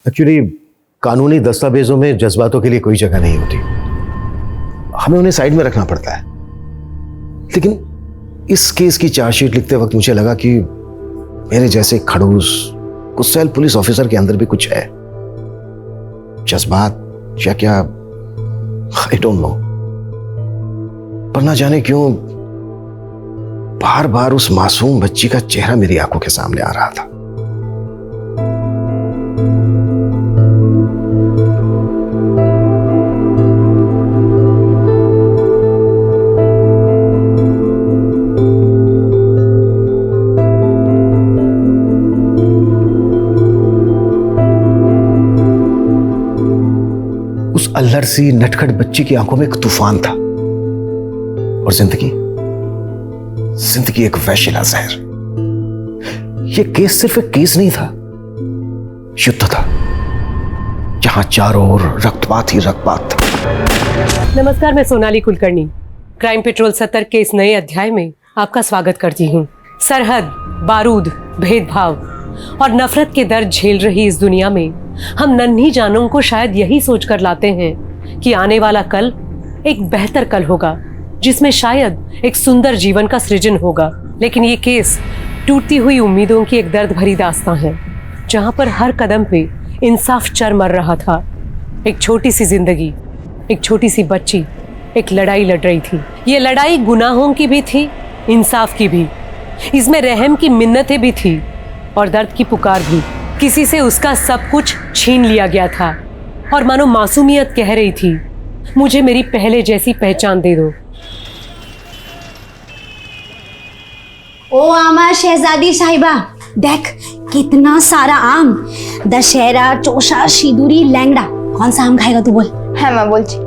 Actually कानूनी दस्तावेजों में जज्बातों के लिए कोई जगह नहीं होती, हमें उन्हें साइड में रखना पड़ता है। लेकिन इस केस की चार्जशीट लिखते वक्त मुझे लगा कि मेरे जैसे खड़ूस गुस्सैल पुलिस ऑफिसर के अंदर भी कुछ है, जज्बात या क्या, आई डोंट नो। पर ना जाने क्यों बार बार उस मासूम बच्ची का चेहरा मेरी आंखों के सामने आ रहा था। उस अल्लड़ सी नटखट बच्ची की आंखों में एक तूफान था और जिंदगी एक वैशिला जहर। यह केस सिर्फ एक केस नहीं था, युद्ध था जहां चारों ओर रक्तपात ही रक्तपात था। नमस्कार, मैं सोनाली कुलकर्णी क्राइम पेट्रोल 70 के इस नए अध्याय में आपका स्वागत करती हूँ। सरहद, बारूद, भेदभाव और नफरत के दर्द झेल रही इस दुनिया में हम नन्ही जानों को शायद यही सोचकर लाते हैं कि आने वाला कल एक बेहतर कल होगा, जिसमें शायद एक सुंदर जीवन का सृजन होगा। लेकिन ये केस टूटती हुई उम्मीदों की एक दर्द भरी दास्तां है, जहां पर हर कदम पे इंसाफ चर मर रहा था। एक छोटी सी जिंदगी, एक छोटी सी बच्ची एक लड़ाई लड़ रही थी। ये लड़ाई गुनाहों की भी थी, इंसाफ की भी। इसमें रहम की मिन्नतें भी थी और दर्द की पुकार भी। किसी से उसका सब कुछ छीन लिया गया था और मानो मासूमियत कह रही थी, मुझे मेरी पहले जैसी पहचान दे दो। ओ आमा शहजादी साहिबा, देख कितना सारा आम। दशहरा, चोषा, सिंदूरी, लैंगड़ा, कौन सा आम खाएगा तू बोल? হ্যাঁ মা বলছি।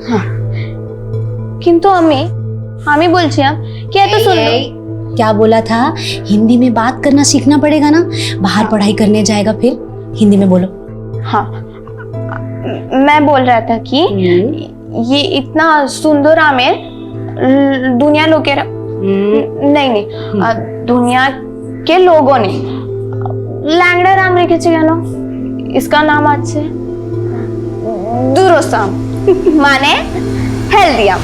হ্যাঁ কিন্তু আমি বলছি कि এত সুন্দর। क्या बोला था? हिंदी में बात करना सीखना पड़ेगा ना, बाहर पढ़ाई करने जाएगा फिर हिंदी में बोलो। हाँ, मैं बोल रहा था कि ये इतना सुंदर आमेर दुनिया लोगेरा नहीं दुनिया के लोगों ने लैंगड़ा नाम रेखेছে কেন? इसका नाम আছে दुरुस्त आम, माने हेल्दी आम।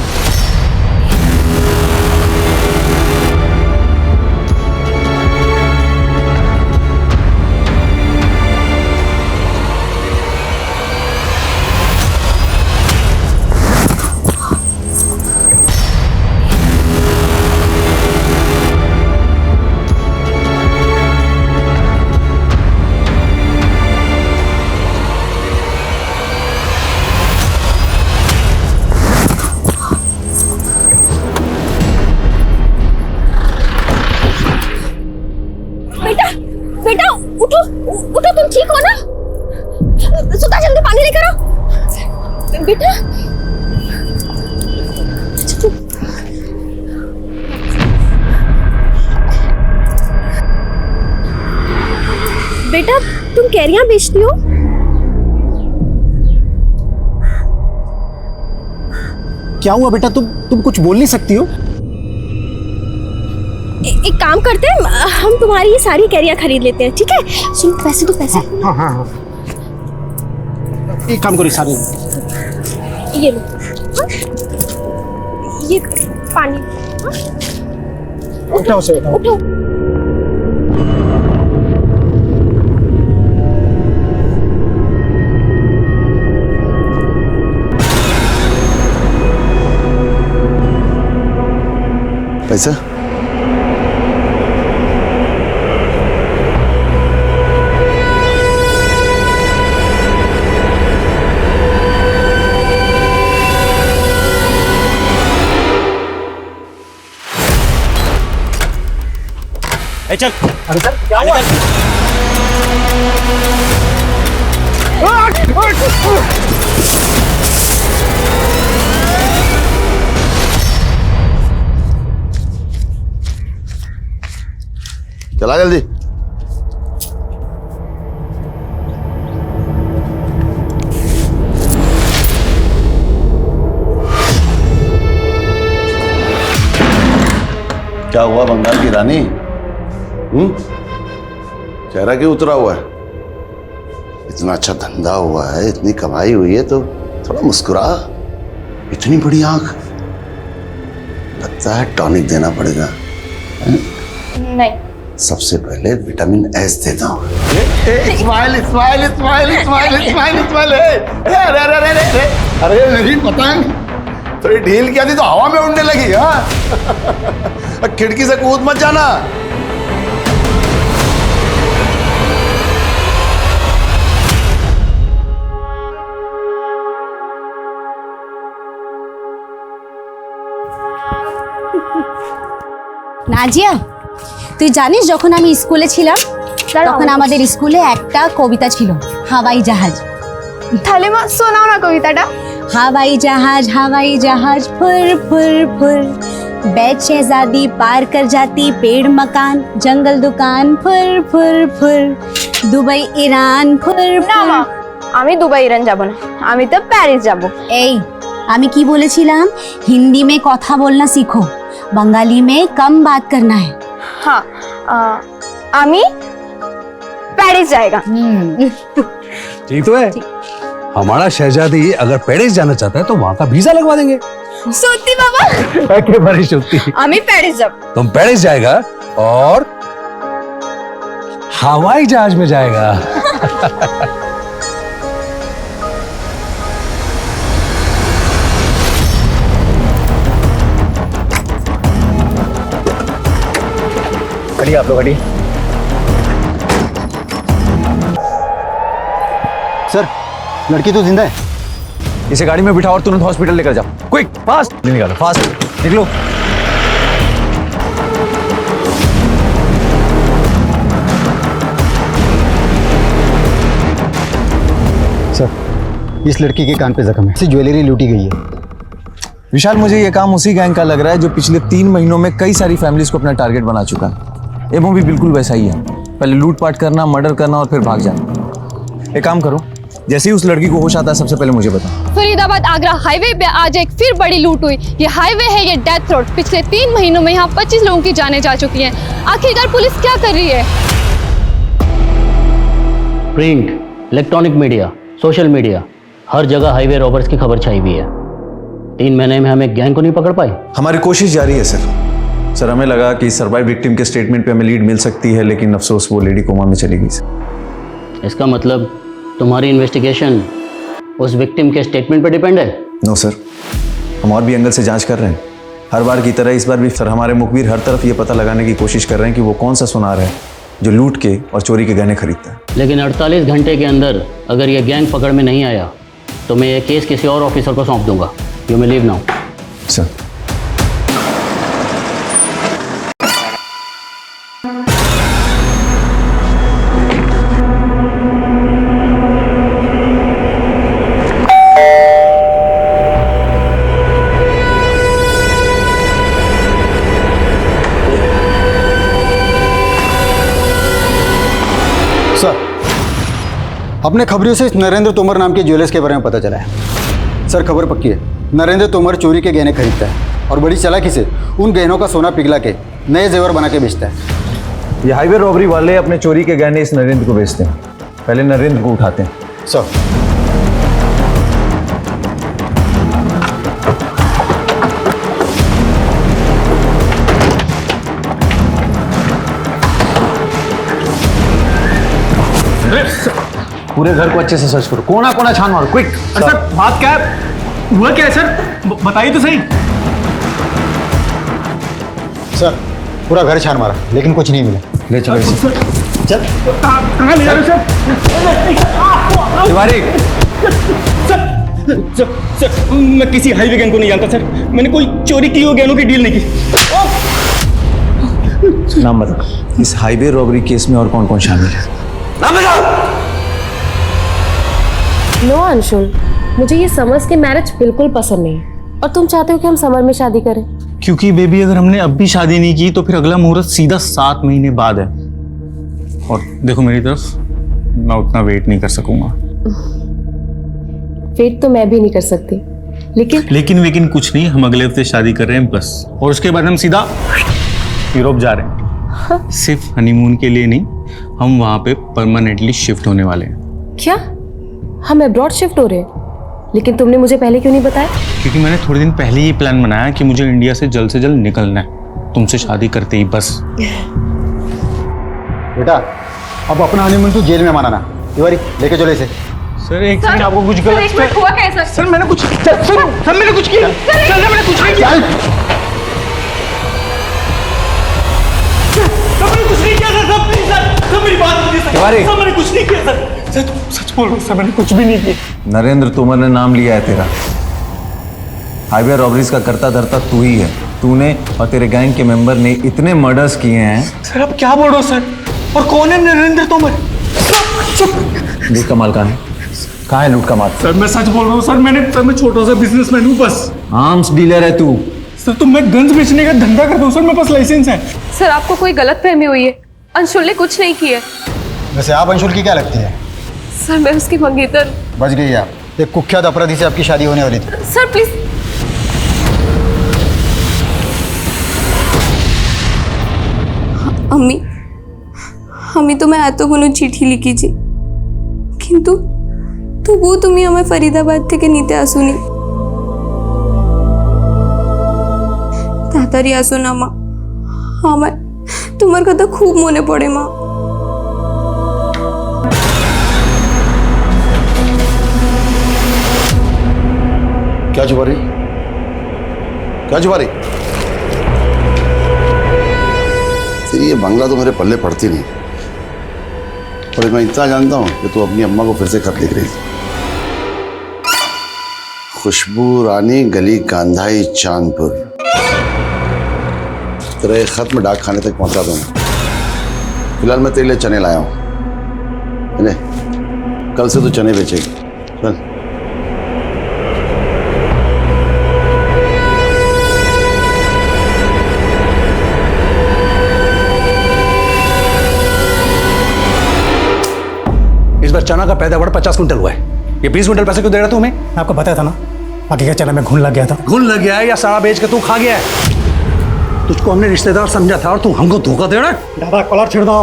बेटा उठो उठो, तुम ठीक हो ना? सुधा जल्दी पानी लेकर आओ बेटा। बेटा तुम कैरियां बेचती हो? क्या हुआ बेटा, तुम कुछ बोल नहीं सकती हो? एक काम करते हैं, हम तुम्हारी ये सारी कैरियां खरीद लेते हैं, ठीक है? सुन, पैसे तो पैसे। हाँ। एक काम करो, सारे ये लो। हाँ? ये पानी। उठाओ से उठो। पैसा चल। अरे सर क्या हुआ? चला जल्दी। क्या हुआ बंगाल की रानी? चेहरा क्यों उतरा हुआ है? इतना अच्छा धंधा हुआ है, इतनी कमाई हुई है, तो थोड़ा मुस्कुरा। इतनी बड़ी आंख, लगता है टॉनिक देना पड़ेगा। नहीं, सबसे पहले विटामिन एस देता हूँ। Smile smile smile smile smile smile. अरे मेरी पतंग थोड़ी ढील किया थी तो हवा में उड़ने लगी। हाँ खिड़की से कूद मत जाना। নাজিয়া, তুই জানিস যখন আমি স্কুলে ছিলাম তখন আমাদের স্কুলে একটা কবিতা ছিল, হাওয়াই জাহাজ। তাহলে মা শোনাও না কবিতাটা। हवाई जहाज फुर फुर फुर, बैठ शहजादी पार कर जाती पेड़ मकान जंगल दुकान फुर फुर फुर, दुबई ईरान फुर না মা, फुर। আমি দুবাই ইরান যাব না, আমি তো প্যারিস যাব। এই আমি কি বলেছিলাম? হিন্দি में কথা बोलना सीखो, बंगाली में कम बात करना है। हाँ, আমি প্যারিস जाएगा। ठीक तो है। हमारा शहजादी अगर पेरिस जाना चाहता है तो वहाँ का वीजा लगवा देंगे। সত্যি বাবা? एकेबारे सত্যি। আমি প্যারিস যাব। तुम पेरिस जाएगा और हवाई जहाज में जाएगा। खड़िए आप लोग, खड़िए। सर, लड़की तो जिंदा है। इसे गाड़ी में बिठाओ और तुरंत हॉस्पिटल लेकर जाओ। क्विक, फास्ट निकालो, फास्ट निकलो। सर, इस लड़की के कान पे जख्म है, इसे ज्वेलरी लूटी गई है। विशाल, मुझे ये काम उसी गैंग का लग रहा है जो पिछले 3 महीनों में कई सारी फैमिलीज को अपना टारगेट बना चुका है। ये मूवी बिल्कुल वैसा ही है, पहले लूटपाट करना, मर्डर करना और फिर भाग जाना। एक काम करो, जैसे ही उस लड़की को होश आता है सबसे पहले मुझे बताओ। फरीदाबाद आगरा हाईवे पे आज एक फिर बड़ी लूट हुई। ये हाईवे है, ये डेथ रोड। पिछले 3 महीनों में यहाँ 25 लोगों की जानें जा चुकी हैं। आखिरकार पुलिस क्या कर रही है? Print, electronic media, social media, हर जगह हाईवे रॉबर्स की खबर छाई हुई है। 3 महीने में हम एक गैंग को नहीं पकड़ पाए। हमारी कोशिश जारी है सर। हमें लगा कि सर्वाइव विक्टिम के स्टेटमेंट पे हमें लीड मिल सकती है, लेकिन अफसोस वो लेडी कोमा में चली गई सर। इसका मतलब तुम्हारी इन्वेस्टिगेशन उस विक्टिम के स्टेटमेंट पर डिपेंड है? नो सर, हम और भी एंगल से जांच कर रहे हैं। हर बार की तरह इस बार भी सर हमारे मुखबिर हर तरफ ये पता लगाने की कोशिश कर रहे हैं कि वो कौन सा सुनार है जो लूट के और चोरी के गहने खरीदता है। लेकिन 48 घंटे के अंदर अगर ये गैंग पकड़ में नहीं आया तो मैं ये केस किसी और ऑफिसर को सौंप दूंगा। You may leave now. Sir, अपने खबरों से इस नरेंद्र तोमर नाम के ज्वेलर्स के बारे में पता चला है। सर, खबर पक्की है, नरेंद्र तोमर चोरी के गहने खरीदता है और बड़ी चालाकी से उन गहनों का सोना पिघला के नए जेवर बना के बेचता है। ये हाईवे रॉबरी वाले अपने चोरी के गहने इस नरेंद्र को बेचते हैं, पहले नरेंद्र को उठाते हैं। सर, पूरे घर को अच्छे से सर्च करो, कोना कोना छान मारो, क्विक। सर, बात क्या है? हुआ क्या है सर? बताइए तो सही। सर, पूरा घर छान मारा लेकिन कुछ नहीं मिला। ले चलो इसे। चल, कहाँ ले जा रहे हो सर? तिवारी, सर, मैं किसी हाईवे गैंग को नहीं जानता सर। मैंने कोई चोरी की हुई गहनों की डील नहीं की। नाम बताओ, इस हाईवे रॉबरी केस में और कौन कौन शामिल है? नाम बताओ। नो अंशुल, मुझे ये समर्स के मैरिज बिल्कुल पसंद नहीं है और तुम चाहते हो कि हम समर में शादी करें। क्योंकि बेबी अगर हमने अब भी शादी नहीं की तो फिर अगला मुहूर्त सीधा 7 महीने बाद है। और देखो मेरी तरफ, मैं उतना वेट नहीं कर सकूंगा। वेट तो मैं भी नहीं कर सकती, लेकिन कुछ नहीं, हम अगले हफ्ते शादी कर रहे हैं बस। और उसके बाद हम सीधा यूरोप जा रहे हैं। सिर्फ हनीमून के लिए नहीं, हम वहां पे परमानेंटली शिफ्ट होने वाले हैं। क्या? हम अब्रॉड शिफ्ट हो रहे हैं, लेकिन तुमने मुझे पहले क्यों नहीं बताया? क्योंकि मैंने थोड़े दिन पहले ही प्लान बनाया कि मुझे इंडिया से जल्द निकलना है, तुमसे शादी करते ही बस। बेटा अब अपना हनीमून तू जेल में मनाना। तिवारी लेके चलो इसे। सर एक सेकंड, आपको कुछ गलत हुआ कैसा? सर मैंने कुछ सर मैंने कुछ किया, सर मैंने कुछ नहीं किया, मेरी बात सुनिए सर, मैंने कुछ नहीं किया सर, सच बोल रहा हूँ सर, मैंने कुछ भी नहीं किया। नरेंद्र तोमर ने नाम लिया है तेरा। हाईवे रॉबरीज का करता धरता तू ही है। तूने और तेरे गैंग के मेंबर ने इतने मर्डर्स किए हैं। सर आप क्या बोल रहे हो सर? और कौन है नरेंद्र तोमर? लूट का माल कहाँ है? कहाँ है लूट का माल? सर मैं सच बोल रहा हूँ सर, मैं छोटा सा बिजनेसमैन हूँ बस। आर्म्स डीलर है तू? सर तो मैं गन्स बेचने का धंधा करता हूँ सर, मेरे पास लाइसेंस है। सर आपको कोई गलतफहमी हुई है, अंशुल ने कुछ नहीं किया। वैसे आप अंशुल की क्या लगती है? सर मैं उसकी मंगेतर। बच गई आप। एक कुख्यात अपराधी से आपकी शादी होने वाली थी। Sir please. अम्मी आम्ही तुम्हें এতগুলো চিঠি লিখেছি, কিন্তু তবুও তুমি আমায় ফরিদাবাদ থেকে নিতে আসোনি। তাড়াতাড়ি আসো না মা, আমার তোমার কথা খুব মনে পড়ে মা। क्या छुपा रही? क्या छुपा रही? तेरी ये बंगला तो मेरे पल्ले पड़ती नहीं, और मैं इतना जानता हूँ कि तू अपनी अम्मा को फिर से खत लिख रही थी। खुशबू रानी गली कांधाई चांदपुर। तेरा ये खत मैं डाक खाने तक पहुंचा दूंगा। फिलहाल मैं तेरे लिए चने लाया हूँ, ले कल से तू चने बेचेगी। चल। इस बार चना का पैदावार 50 क्विंटल हुआ है, ये 20 क्विंटल पैसे क्यों दे रहा तू हमें? आपको बताया था ना, बाकी का चना में घुन लग गया था। घुन लग गया है या सारा बेच के तू खा गया है? तुझको हमने रिश्तेदार समझा था और तू हमको धोखा दे रहा है। दादा कॉलर छिड़ दो,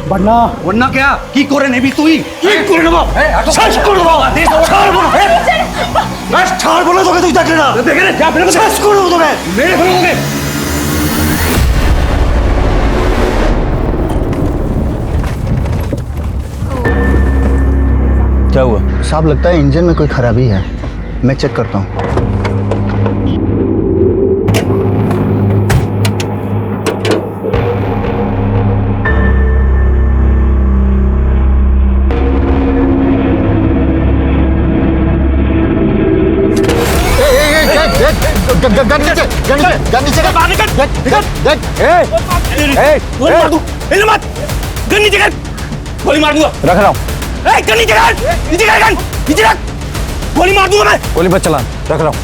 वरना क्या की कोरे नहीं भी तू ही की कोरे ना सच कर दो आदेश छाड़ बोलो मैं छाड़ बोलो तो तू देख लेना देख ले क्या फिर सच कर दो तो मैं मेरे बोलोगे। क्या हुआ साहब? लगता है इंजन में कोई खराबी है, मैं चेक करता हूँ। गोली मार दूंगा। रख रहा हूँ। गोली मार दूंगा मैं। गोली मत चला, रख रहा हूँ।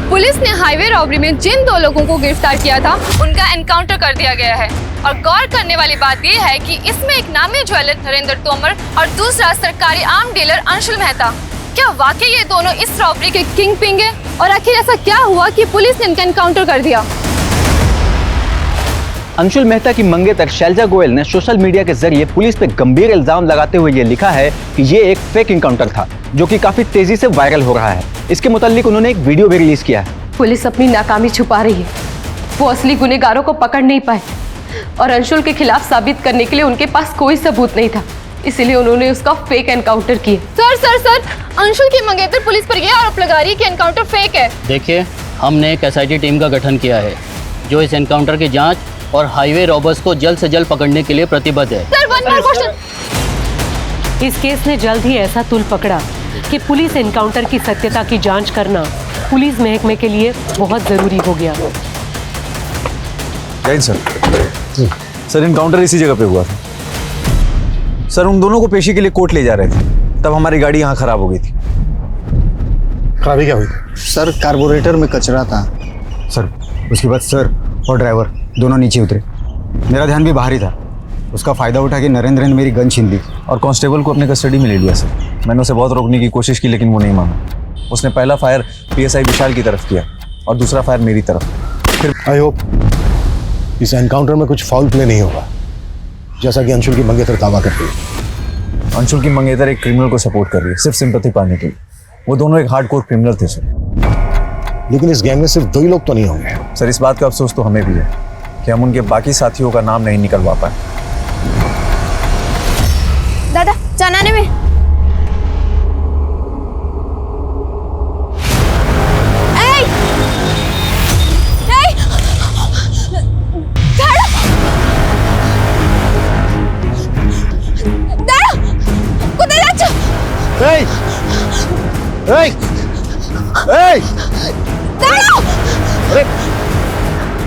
पुलिस ने हाईवे रॉबरी में जिन 2 लोगों को गिरफ्तार किया था उनका एनकाउंटर कर दिया गया है। और गौर करने वाली बात यह है कि इसमें एक नामी ज्वेलर नरेंद्र तोमर और दूसरा सरकारी आर्म डीलर अंशुल मेहता। क्या वाकई ये दोनों इस रॉबरी के किंग पिंग है? और आखिर ऐसा क्या हुआ कि पुलिस ने इनका एनकाउंटर कर दिया? अंशुल मेहता की मंगेतर शैलजा गोयल ने सोशल मीडिया के जरिए पुलिस पे गंभीर इल्जाम लगाते हुए ये लिखा है कि ये एक फेक इनकाउंटर था, जो कि काफी तेजी से वायरल हो रहा है। इसके मुताल्लिक उन्होंने एक वीडियो भी रिलीज किया है। पुलिस अपनी नाकामी छुपा रही है, वो असली गुनहगारों को पकड़ नहीं पाए और अंशुल के खिलाफ साबित करने के लिए उनके पास कोई सबूत नहीं था, इसीलिए उन्होंने उसका फेक एनकाउंटर किया। सर अंशुल की मंगेतर पुलिस पर यह आरोप लगा रही है कि एनकाउंटर फेक है। देखिए, हमने एक SIT टीम का गठन किया है जो इस एनकाउंटर की जांच और हाईवे रॉबर्स को जल्द से जल्द पकड़ने के लिए प्रतिबद्ध है। Sir one more question. इस केस ने जल्द ही ऐसा तुल पकड़ा कि पुलिस एनकाउंटर की सत्यता की जांच करना पुलिस महकमे के लिए बहुत जरूरी हो गया। सर एनकाउंटर इसी जगह पे हुआ था। सर उन दोनों को पेशी के लिए कोर्ट ले जा रहे थे, तब हमारी गाड़ी यहाँ खराब हो गई थी। खराबी क्या हुई? सर कार्बोरेटर में कचरा था। सर उसके बाद सर और ड्राइवर दोनों नीचे उतरे, मेरा ध्यान भी बाहर ही था। उसका फायदा उठा के नरेंद्र ने मेरी गन छीन ली और कांस्टेबल को अपने कस्टडी में ले लिया। सर मैंने उसे बहुत रोकने की कोशिश की लेकिन वो नहीं माना। उसने पहला फायर PSI विशाल की तरफ किया और दूसरा फायर मेरी तरफ। फिर आई होप इस एनकाउंटर में कुछ फाउल प्ले नहीं होगा, जैसा कि अंशुल की मंगेतर दावा करती है। अंशुल की मंगेतर एक क्रिमिनल को सपोर्ट कर रही है सिर्फ सिंपैथी पाने के लिए। वो दोनों एक हार्डकोर क्रिमिनल थे सर। लेकिन इस गैंग में सिर्फ 2 ही लोग तो नहीं होंगे। सर इस बात का अफसोस तो हमें भी है कि हम उनके बाकी साथियों का नाम नहीं निकलवा पाए। दादा चनाने में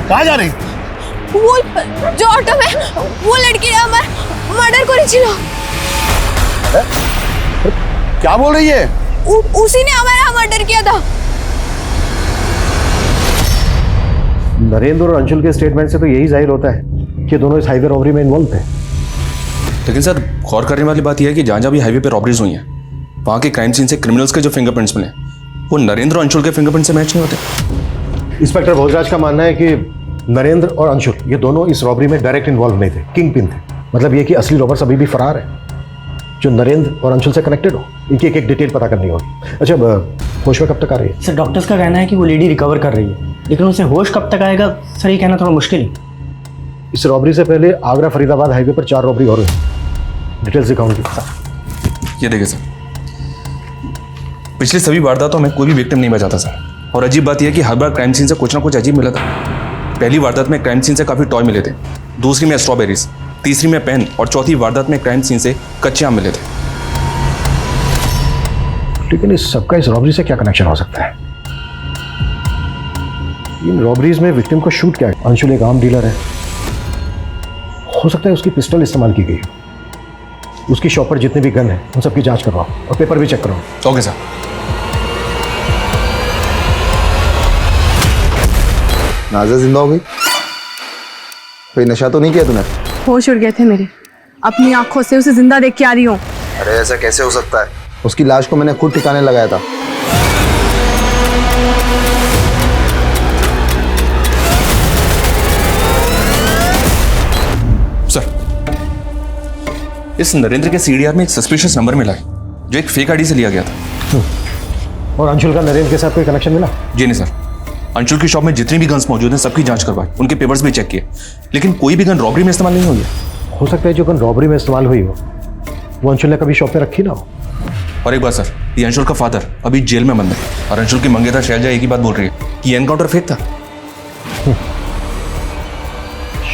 कहाँ जा रही? वो जो ऑटो में वो लड़की ने हमारे मर्डर करेছিল। क्या बोल रही है? उसी ने हमारा मर्डर किया था। नरेंद्र और अंशुल के स्टेटमेंट से तो यही जाहिर होता है कि दोनों इस हाईवे रॉबरी में इन्वॉल्व थे। लेकिन सर गौर करने वाली बात यह है कि जहाँ जहाँ भी हाईवे पे रॉबरीज हुई हैं वहाँ के क्राइम सीन से क्रिमिनल्स के जो फिंगरप्रिंट्स मिले वो नरेंद्र और अंशुल के फिंगरप्रिंट से मैच नहीं होते। इंस्पेक्टर भोजराज का मानना है कि नरेंद्र और अंशुल ये दोनों इस रॉबरी में डायरेक्ट इन्वॉल्व नहीं थे, किंग पिन थे। मतलब ये कि असली रॉबर्स अभी भी फरार है जो नरेंद्र और अंशुल से कनेक्टेड हो। इनकी एक एक डिटेल पता करनी होगी। अच्छा होश में कब तक आ रही है? सर डॉक्टर्स का कहना है कि वो लेडी रिकवर कर रही है, लेकिन उसे होश कब तक आएगा सर ये कहना थोड़ा मुश्किल है। इस रॉबरी से पहले आगरा फरीदाबाद हाईवे पर 4 रॉबरी और हुई। डिटेल्स दिखाऊंगी। ये देखिए सर, पिछली सभी वारदातों में कोई भी विक्टिम नहीं बचा था सर। और अजीब बात यह है कि हर बार क्राइम सीन से कुछ ना कुछ अजीब मिला था। पहली वारदात में क्राइम सीन से काफ़ी टॉय मिले थे, दूसरी में स्ट्रॉबेरीज, तीसरी में पेन और चौथी वारदात में क्राइम सीन से कच्चे आम मिले थे। लेकिन इस सबका इस रॉबरी से क्या कनेक्शन हो सकता है? इन रॉबरीज में विक्टिम को शूट किया। अंशुल एक आम डीलर है, हो सकता है उसकी पिस्टल इस्तेमाल की गई। उसकी शॉप पर जितने भी गन है उन सबकी जांच करवाओ और पेपर भी चेक करवाओ। Okay sir. नाज़ा जिंदा हो गई? कोई नशा तो नहीं किया तूने? होश उड़ गए थे मेरे, अपनी आंखों से उसे जिंदा देख के आ रही हूँ। अरे ऐसा कैसे हो सकता है? उसकी लाश को मैंने खुद ठिकाने लगाया था। सर इस नरेंद्र के सीडीआर में एक सस्पिशियस नंबर मिला है जो एक फेक आईडी से लिया गया था। और अंशुल का नरेंद्र के साथ कोई कनेक्शन मिला? जी नहीं सर। अंशुल की शॉप में जितनी भी गन्स मौजूद हैं सबकी जांच करवाई, उनके पेपर्स भी चेक किए, लेकिन कोई भी गन रॉबरी में इस्तेमाल नहीं हुई है। हो सकता है जो गन रॉबरी में इस्तेमाल हुई हो वो अंशुल ने कभी शॉप पे रखी ना हो। और एक बात सर, ये अंशुल का फादर अभी जेल में बंद है और अंशुल की मंगेतर शैलजा एक ही बात बोल रही है कि ये एनकाउंटर फेक था।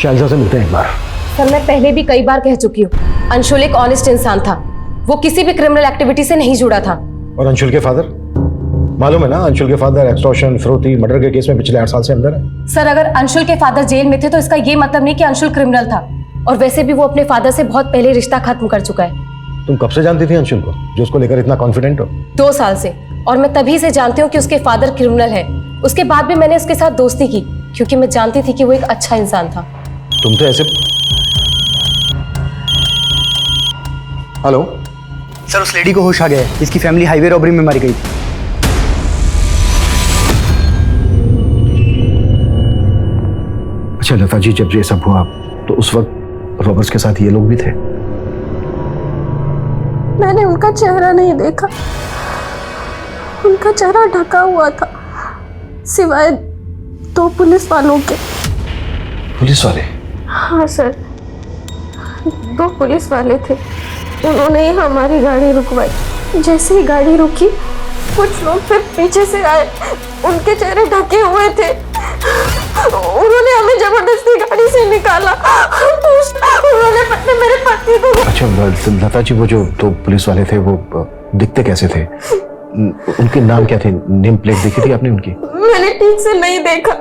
शैलजा से मिलते हैं एक बार। सर मैं पहले भी कई बार कह चुकी हूँ, अंशुल एक ऑनेस्ट इंसान था, वो किसी भी क्रिमिनल एक्टिविटी से नहीं जुड़ा था। और अंशुल के फादर? मालूम है ना अंशुल के फादर एक्सटॉर्शन, फिरौती, मर्डर के केस में पिछले 8 साल से अंदर है। सर अगर अंशुल के फादर जेल में थे तो इसका ये मतलब नहीं कि अंशुल क्रिमिनल था, और वैसे भी वो अपने फादर से बहुत पहले रिश्ता खत्म कर चुका है। तुम कब से जानती थी अंशुल को जो उसको लेकर इतना कॉन्फिडेंट हो? 2 साल से, और मैं तभी से जानती हूँ कि उसके फादर क्रिमिनल है। उसके बाद भी मैंने उसके साथ दोस्ती की क्योंकि मैं जानती थी कि वो एक अच्छा इंसान था। तुम तो ऐसे। हेलो सर उस लेडी को होश आ गया है, इसकी फैमिली हाईवे रॉबरी में मारी गई थी। अच्छा लता जी, जब ये सब हुआ तो उस वक्त रॉबर्स के साथ ये लोग भी थे? मैंने उनका चेहरा नहीं देखा, उनका चेहरा ढका हुआ था सिवाय 2 पुलिस वालों के। पुलिस वाले? हाँ सर, 2 पुलिस वाले थे, उन्होंने ही हमारी गाड़ी रुकवाई। जैसे ही गाड़ी रुकी कुछ लोग फिर पीछे से आए, उनके चेहरे ढके हुए थे, उन्होंने हमें जबरदस्ती गाड़ी से निकाला। उन्होंने मेरे पति को। अच्छा लता जी, वो जो 2 पुलिस वाले थे वो दिखते कैसे थे? उनके नाम क्या थे? नेम प्लेट देखी थी आपने उनकी? मैंने ठीक से नहीं देखा।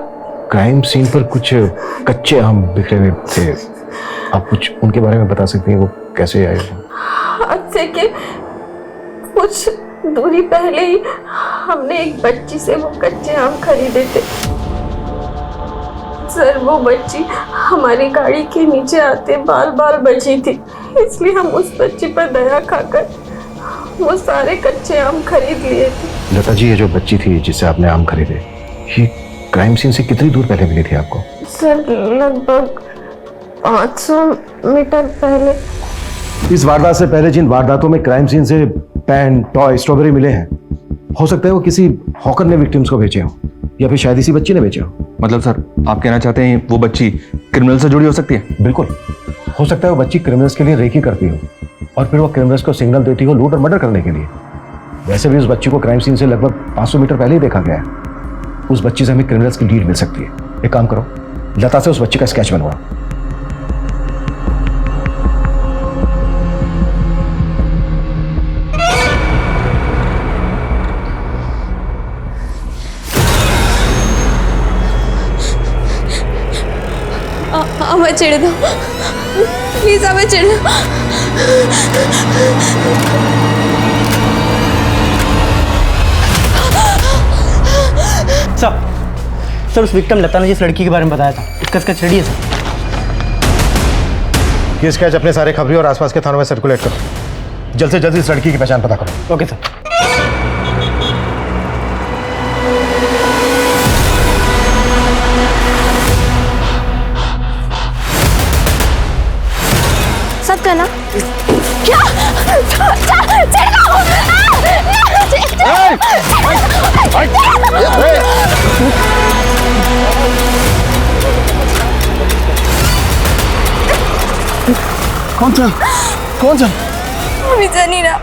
क्राइम सीन पर कुछ कच्चे आम बिखरे हुए थे, आप कुछ उनके बारे में बता सकती हैं? वो कैसे आए? हादसे के कुछ दूरी पहले ही हमने एक बच्ची से वो कच्चे आम खरीदे थे। सर वो बच्ची हमारी गाड़ी के नीचे आते बाल बाल बची थी, इसलिए हम उस बच्ची पर दया खाकर वो सारे कच्चे आम खरीद लिए थे। लता जी, ये जो बच्ची थी जिससे आपने आम खरीदे, ये क्राइम सीन से कितनी दूर पहले मिली थी आपको? सर लगभग 500 मीटर पहले। इस वारदात से पहले जिन वारदातों में क्राइम सीन से पेन, टॉय, स्ट्रॉबेरी मिले हैं, हो सकता है वो किसी हॉकर ने विक्टिम्स को बेचे हो या फिर शायद इसी बच्ची ने बेचे हो। मतलब सर आप कहना चाहते हैं वो बच्ची क्रिमिनल से जुड़ी हो सकती है? बिल्कुल, हो सकता है वो बच्ची क्रिमिनल्स के लिए रेकी करती हो और फिर वो क्रिमिनल्स को सिग्नल देती हो लूट और मर्डर करने के लिए। वैसे भी उस बच्ची को क्राइम सीन से लगभग 500 मीटर पहले ही देखा गया है। उस बच्ची से हमें क्रिमिनल्स की लीड मिल सकती है। एक काम करो, लता से उस बच्ची का स्केच बनवाओ। हमें चिढ़ दो प्लीज, हमें चिढ़ दो। सर उस विक्टिम लता ने जिस लड़की के बारे में बताया था उसका स्केच रेडी है सर। ये स्केच अपने सारे खबरी और आसपास के थानों में सर्कुलेट करो। जल्द से जल्द इस लड़की की पहचान पता करो। Okay sir. सच कहना क्या? कौन सा? कौन सा? नहीं रहा।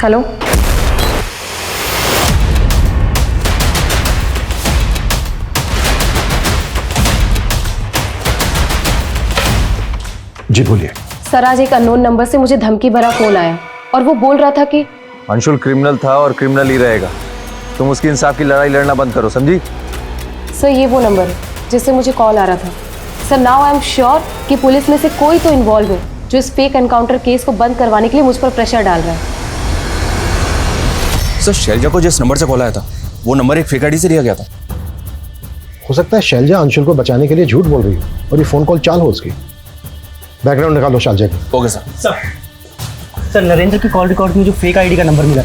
हेलो, जी बोलिए। सर आज एक अननोन नंबर से मुझे धमकी भरा फोन आया और वो बोल रहा था कि अंशुल क्रिमिनल था और क्रिमिनल ही रहेगा। तुम उसकी इंसाफ की लड़ाई लड़ना बंद करो, समझी? सर ये वो नंबर है जिससे मुझे कॉल आ रहा था। Sir now I am sure कि पुलिस में से कोई तो इन्वॉल्व है जो इस फेक एनकाउंटर केस को बंद करवाने के लिए मुझ पर प्रेशर डाल रहा है। सर शैलजा को जिस नंबर से कॉल आया था वो नंबर एक फेक आईडी से दिया गया था। हो सकता है शैलजा अंशुल को बचाने के लिए झूठ बोल रही हो और ये फोन कॉल चाल हो उसकी। बैकग्राउंड निकालो शैलजा की। Okay sir. सर नरेंद्र की कॉल रिकॉर्ड में जो फेक आईडी का नंबर मिला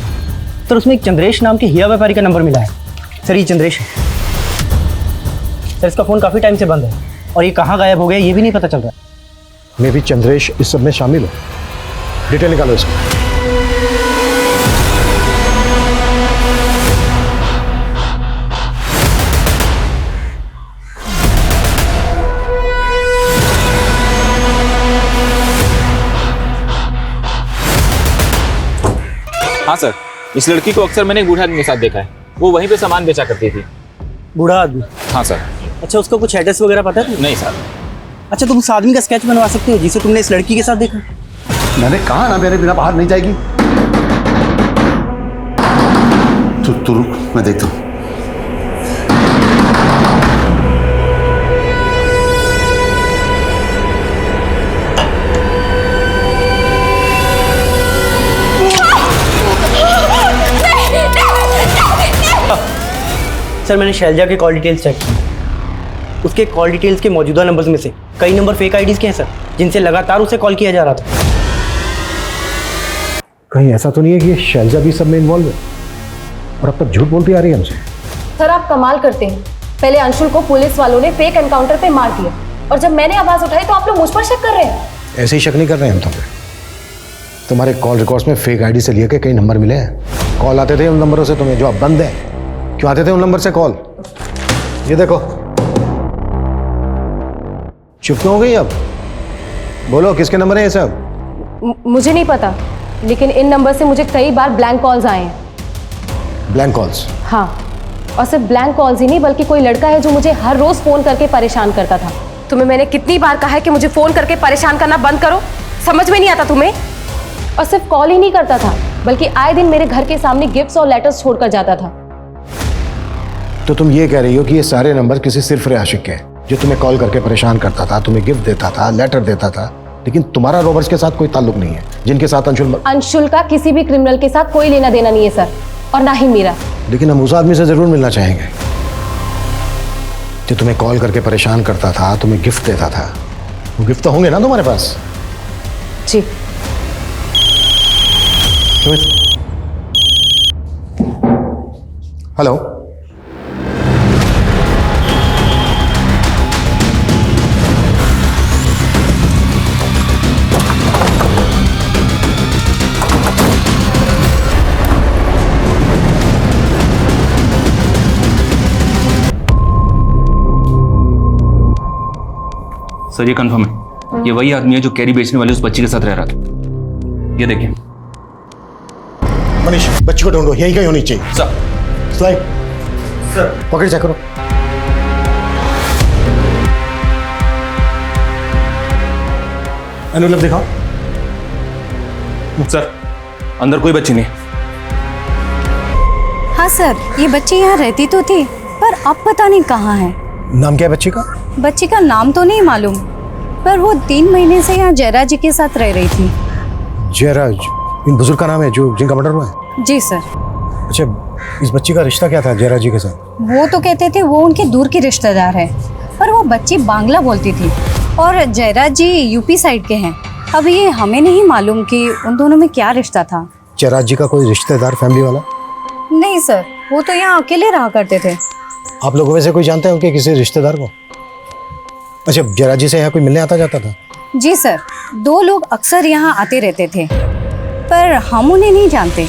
सर उसमें एक चंद्रेश नाम के हीरा व्यापारी का नंबर मिला है। सर ये चंद्रेश है। सर इसका फ़ोन काफ़ी टाइम से बंद है और ये कहाँ गायब हो गया ये भी नहीं पता चल रहा। मे भी चंद्रेश इस सब में शामिल हो। डिटेल निकालो इसको। हाँ सर, इस लड़की को अक्सर मैंने एक बूढ़ा आदमी के साथ देखा है। वो वहीं पे सामान बेचा करती थी। बूढ़ा आदमी? हाँ सर। अच्छा उसका कुछ एड्रेस वगैरह पता है? नहीं सर। अच्छा तुम उस आदमी का स्केच बनवा सकते हो जिसे तुमने इस लड़की के साथ देखा? मैंने कहा ना मेरे बिना बाहर नहीं जाएगी। तू रुक, मैं देखता हूँ। सर मैंने शैलजा के कॉल डिटेल्स चेक की। उसके कॉल डिटेल्स के मौजूदा नंबर्स में से कई नंबर फेक आईडीज के हैं सर, जिनसे लगातार उसे कॉल किया जा रहा था। कहीं ऐसा तो नहीं है कि ये शैलजा भी सब में इन्वॉल्व है और अब तक झूठ बोलती आ रही है हमसे? सर आप कमाल करते हैं। पहले अंशुल को पुलिस वालों ने फेक एनकाउंटर पे मार दिया और जब मैंने आवाज उठाई तो आप लोग मुझ पर शक कर रहे हैं। ऐसे ही शक नहीं कर रहे हैं हम तुम पे। तुम्हारे कॉल रिकॉर्ड्स में फेक आईडी से लिए के कई नंबर मिले हैं। कॉल आते थे उन नंबरों से तुम्हें जो अब बंद है। क्यों आते थे उन नंबर से कॉल? ये देखो। चुप क्यों हो गई अब? बोलो किसके नंबर है ये सब? मुझे नहीं पता, लेकिन इन नंबर से मुझे कई बार ब्लैंक कॉल्स आए हैं। Blank calls? हाँ, और सिर्फ ब्लैंक कॉल्स ही नहीं बल्कि कोई लड़का है जो मुझे हर रोज फोन करके परेशान करता था। तुम्हें मैंने कितनी बार कहा है कि मुझे फोन करके परेशान करना बंद करो? समझ में नहीं आता तुम्हें? और सिर्फ कॉल ही नहीं करता था बल्कि आए दिन मेरे घर के सामने गिफ्ट्स और लेटर्स छोड़कर जाता था। तो तुम ये कह रही हो कि ये सारे नंबर किसी सिरफिरे आशिक के हैं जो तुम्हें कॉल करके परेशान करता था, तुम्हें गिफ्ट देता था, लेटर देता था, लेकिन तुम्हारा रॉबर्ट्स के साथ कोई ताल्लुक नहीं है जिनके साथ अंशुल का किसी भी क्रिमिनल के साथ कोई लेना देना नहीं है सर, और ना ही मेरा। लेकिन हम उस आदमी से जरूर मिलना चाहेंगे जो तुम्हें कॉल करके परेशान करता था, तुम्हें गिफ्ट देता था। वो गिफ्ट तो होंगे ना तुम्हारे पास? जी। हेलो। सर ये कंफर्म है, ये वही आदमी है जो कैरी बेचने वाले उस बच्ची के साथ रह रहा था। ये देखिए। मनीष, बच्ची को ढूंढो, यहीं कहीं होनी चाहिए। Sir. Slide. Sir. Pocket check करो। एनवेलप दिखाओ। सर, अंदर कोई बच्ची नहीं। हाँ सर, ये बच्ची यहाँ रहती तो थी, पर अब पता नहीं कहाँ है। नाम क्या है बच्ची का? बच्ची का नाम तो नहीं मालूम, पर वो 3 महीने से यहाँ जयराज जी के साथ रह रही थी। जयराज इन बुजुर्ग का नाम है जो जिनका मर्डर हुआ है? जी सर। अच्छा, इस बच्ची का रिश्ता क्या था जयराज जी के साथ? वो तो कहते थे वो उनके दूर की रिश्तेदार है, पर वो बच्ची बांग्ला बोलती थी और जयराज जी यूपी साइड के हैं। अब ये हमें नहीं मालूम कि उन दोनों में क्या रिश्ता था। जयराज जी का कोई रिश्तेदार, फैमिली वाला? नहीं सर, वो तो यहाँ अकेले रहा करते थे। आप लोगों में से कोई जानता है उनके किसी रिश्तेदार को? अच्छा, जयराज जी से यहाँ कोई मिलने आता जाता था? जी सर, 2 लोग अक्सर यहाँ आते रहते थे, पर हम उन्हें नहीं जानते।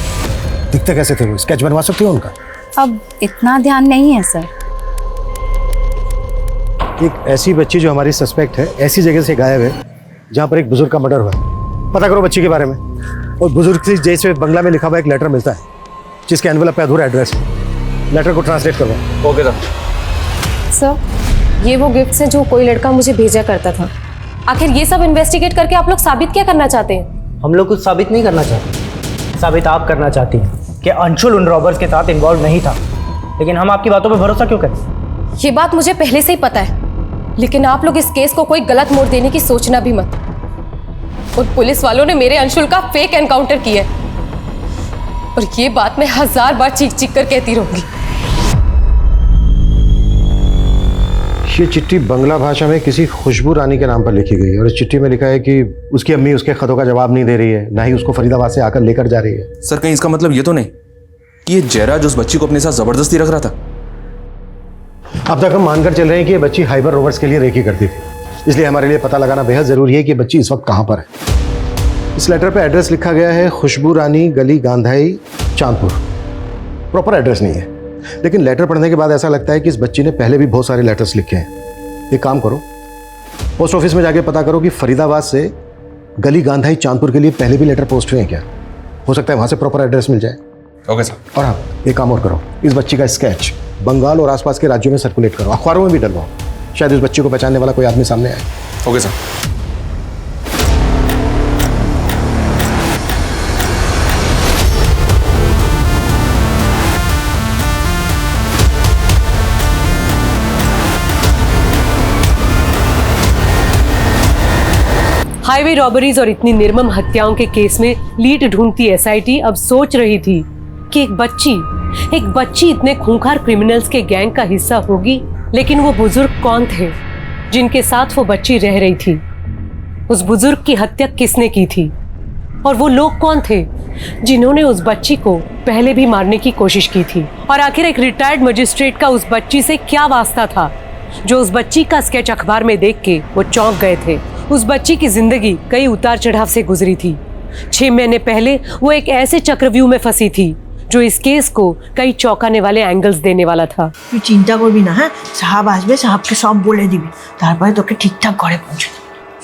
दिखते कैसे थे वो? स्केच बनवा सकते हो उनका? अब इतना ध्यान नहीं है सर। एक ऐसी बच्ची जो हमारी सस्पेक्ट है ऐसी जगह से गायब है जहाँ पर एक बुजुर्ग का मर्डर हुआ है। पता करो बच्ची के बारे में। और बुजुर्ग से जैसे बंगला में लिखा हुआ एक लेटर मिलता है जिसके एनवेलप पे अधूरा एड्रेस है। लेटर को ट्रांसलेट करवाओ। Okay sir. सर, ये वो गिफ्ट्स हैं जो कोई लड़का मुझे भेजा करता था। आखिर ये सब इन्वेस्टिगेट करके आप लोग साबित क्या करना चाहते हैं? हम लोग कुछ साबित नहीं करना चाहते, साबित आप करना चाहती हैं कि अंशुल उन रॉबर्स के साथ इन्वॉल्व नहीं था। लेकिन हम आपकी बातों पर भरोसा क्यों करें? ये बात मुझे पहले से ही पता है, लेकिन आप लोग इस केस को कोई गलत मोड़ देने की सोचना भी मत। और पुलिस वालों ने मेरे अंशुल का फेक एनकाउंटर किया है, और ये बात मैं 1000 बार चीख चीख कर कहती रहूंगी। ये चिट्ठी बंगला भाषा में किसी खुशबू रानी के नाम पर लिखी गई है और इस चिट्ठी में लिखा है कि उसकी अम्मी उसके खतों का जवाब नहीं दे रही है, ना ही उसको फरीदाबाद से आकर लेकर जा रही है। सर, कहीं इसका मतलब ये तो नहीं कि ये जयराज उस बच्ची को अपने साथ जबरदस्ती रख रहा था? अब तक हम मानकर चल रहे हैं कि ये बच्ची हाइबर रोवर्स के लिए रेकी करती थी, इसलिए हमारे लिए पता लगाना बेहद जरूरी है कि ये बच्ची इस वक्त कहाँ पर है। इस लेटर पे एड्रेस लिखा गया है खुशबू रानी गली गांधाई चांदपुर। प्रॉपर एड्रेस नहीं है, लेकिन लेटर पढ़ने के बाद ऐसा लगता है कि इस बच्ची ने पहले भी बहुत सारे लेटर्स लिखे हैं। एक काम करो, पोस्ट ऑफिस में जाके पता करो कि फरीदाबाद से गली गांधाई चांदपुर के लिए पहले भी लेटर पोस्ट हुए हैं क्या। हो सकता है वहाँ से प्रॉपर एड्रेस मिल जाए। Okay sir. और हाँ, एक काम और करो, इस बच्ची का स्केच बंगाल और आसपास के राज्यों में सर्कुलेट करो, अखबारों में भी डलवाओ, शायद इस बच्ची को पहचानने वाला कोई आदमी सामने आए। Okay sir. हाईवे रॉबरीज और इतनी निर्मम हत्याओं के केस में लीड ढूंढती एसआईटी अब सोच रही थी कि एक बच्ची इतने खूंखार क्रिमिनल्स के गैंग का हिस्सा होगी। लेकिन वो बुजुर्ग कौन थे जिनके साथ वो बच्ची रह रही थी? उस बुजुर्ग की हत्या किसने की थी? और वो लोग कौन थे जिन्होंने उस बच्ची को पहले भी मारने की कोशिश की थी? और आखिर एक रिटायर्ड मजिस्ट्रेट का उस बच्ची से क्या वास्ता था जो उस बच्ची का स्केच अखबार में देख के वो चौंक गए थे? उस बच्ची की जिंदगी कई उतार चढ़ाव से गुजरी थी। 6 महीने पहले वो एक ऐसे चक्रव्यूह में फंसी थी जो इस केस को कई चौंकाने वाले एंगल्स देने वाला था। তুই চিন্তা করবি না, হ্যাঁ সাহাব আসবে, সাহাবকে সব বলে দিবি, তারপরে তোকে ঠিকঠাক ঘরে পৌঁছে দেবে।